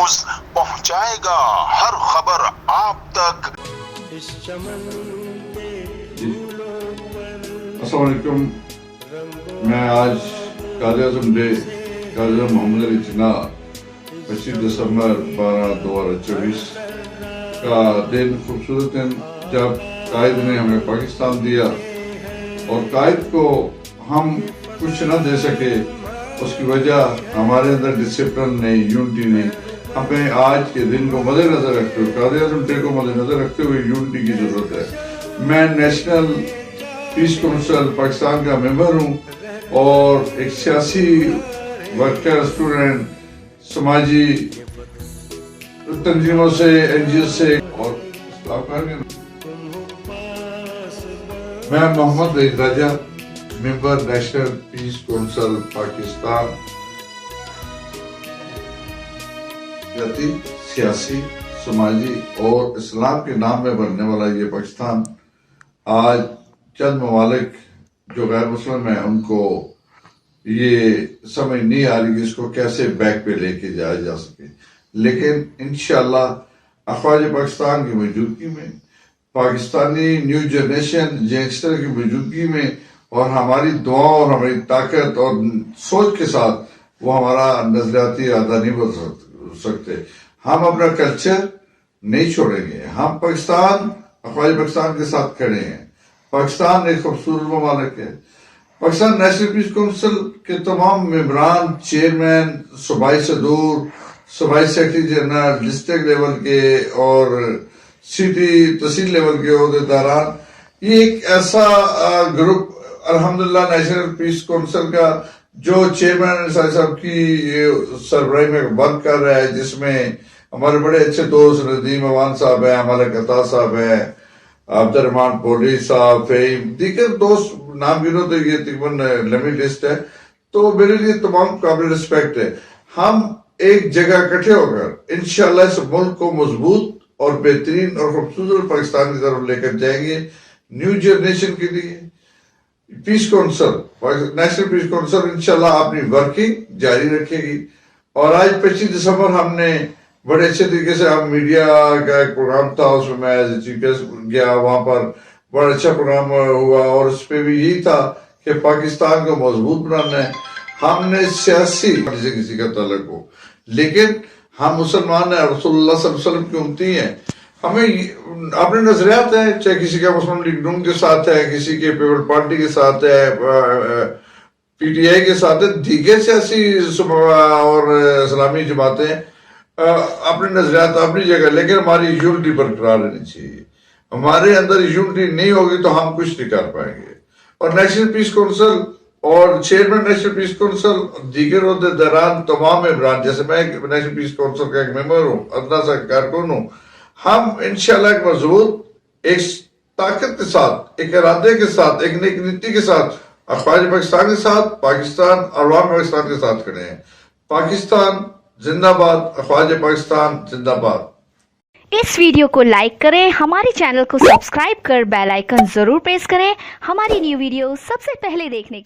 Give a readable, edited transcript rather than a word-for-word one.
News پہنچائے گا ہر خبر آپ تک۔ السلام علیکم، میں آج قائد اعظم ڈے، قائد اعظم محمد علی جناح 25 دسمبر 2024 کا دن خوبصورت دن جب قائد نے ہمیں پاکستان دیا اور قائد کو ہم کچھ نہ دے سکے، اس کی وجہ ہمارے اندر ڈسپلن نہیں، یونٹی نہیں۔ ہمیں آج کے دن کو مد نظر رکھتے ہوئے، قائد اعظم ڈے کو مد نظر رکھتے ہوئے یونٹی کی ضرورت ہے۔ میں نیشنل پیس کونسل پاکستان کا ممبر ہوں اور ایک سیاسی ورکر، اسٹوڈنٹ، سماجی تنظیموں سے، این جی او سے اور میں محمد وحید راجہ، ممبر نیشنل پیس کونسل پاکستان، سیاسی، سماجی اور اسلام کے نام میں بننے والا یہ پاکستان آج چند ممالک جو غیر مسلم ہیں ان کو یہ سمجھ نہیں آ رہی کہ اس کو کیسے بیک پہ لے کے جایا جا سکے، لیکن انشاءاللہ افواج پاکستان کی موجودگی میں، پاکستانی نیو جنریشن گینگسٹر کی موجودگی میں اور ہماری دعاؤں اور ہماری طاقت اور سوچ کے ساتھ وہ ہمارا نظریاتی ارادہ نہیں بدل سکتے۔ ہم اپنا کلچر نہیں چھوڑیں گے، ہم پاکستان، افواج پاکستان کے ساتھ کھڑے ہیں۔ پاکستان ایک خوبصورت ممالک ہے۔ پاکستان نیشنل پیس کونسل کے تمام ممبران، چیئرمین، صوبائی صدور، صوبائی سیکرٹری جنرل، ڈسٹرکٹ لیول کے اور سٹی تحصیل لیول کے عہدیداران، یہ ایک ایسا گروپ الحمدللہ نیشنل پیس کونسل کا جو چیئرمین انصاری صاحب کی سربراہی میں ورک کر رہا ہے، جس میں ہمارے بڑے اچھے دوست ندیم اوان صاحب ہیں، ملک عطا صاحب ہیں، عبد الرحمان پولی صاحب، فہیم، دیگر دوست، نام گنو تو یہ تقریباً لمبی لسٹ ہے، تو میرے لیے تمام قابل رسپیکٹ ہے۔ ہم ایک جگہ اکٹھے ہو کر انشاءاللہ اس ملک کو مضبوط اور بہترین اور خوبصورت پاکستان کی طرف لے کر جائیں گے۔ نیو جنریشن کے لیے پیس کونسل، نیشنل پیس کونسل انشاءاللہ اپنی ورکنگ جاری رکھے گی۔ اور آج 25 دسمبر ہم نے بڑے اچھے طریقے سے، ہم میڈیا کا ایک پروگرام تھا، اس میں میں ایز اے چیف گیسٹ گیا، وہاں پر بڑا اچھا پروگرام ہوا اور اس پہ بھی یہی تھا کہ پاکستان کو مضبوط بنانا ہے۔ ہم نے سیاسی سے کسی کا تعلق ہو، لیکن ہم مسلمان ہیں، رسول اللہ صلی اللہ علیہ وسلم کی امتی ہیں، ہمیں اپنے نظریات ہیں، چاہے کسی کا مسلم لیگ نون کے ساتھ ہے، کسی کے پیپل پارٹی کے ساتھ ہے، پی ٹی آئی کے ساتھ ہے، دیگر سیاسی اور اسلامی جماعتیں، اپنے نظریات اپنی جگہ، لیکن ہماری یونٹی برقرار رہنی چاہیے۔ ہمارے اندر یونٹی نہیں ہوگی تو ہم کچھ نہیں کر پائیں گے۔ اور نیشنل پیس کونسل اور چیئرمین نیشنل پیس کونسل، دیگر عہدیداران، تمام ممبران، جیسے میں نیشنل پیس کونسل کا ایک ممبر ہوں، ادنا سا کارکن ہوں، ہم انشاءاللہ ایک مضبوط، ایک طاقت کے ساتھ، ایک ارادے کے ساتھ، ایک نیک نیتی کے ساتھ، افواج پاکستان کے ساتھ، پاکستان، عوام پاکستان کے ساتھ کھڑے ہیں۔ پاکستان زندہ باد، افواج پاکستان زندہ باد۔ اس ویڈیو کو لائک کریں، ہمارے چینل کو سبسکرائب کر بیل آئیکن ضرور پریس کریں ہماری نیو ویڈیو سب سے پہلے دیکھنے کے لیے۔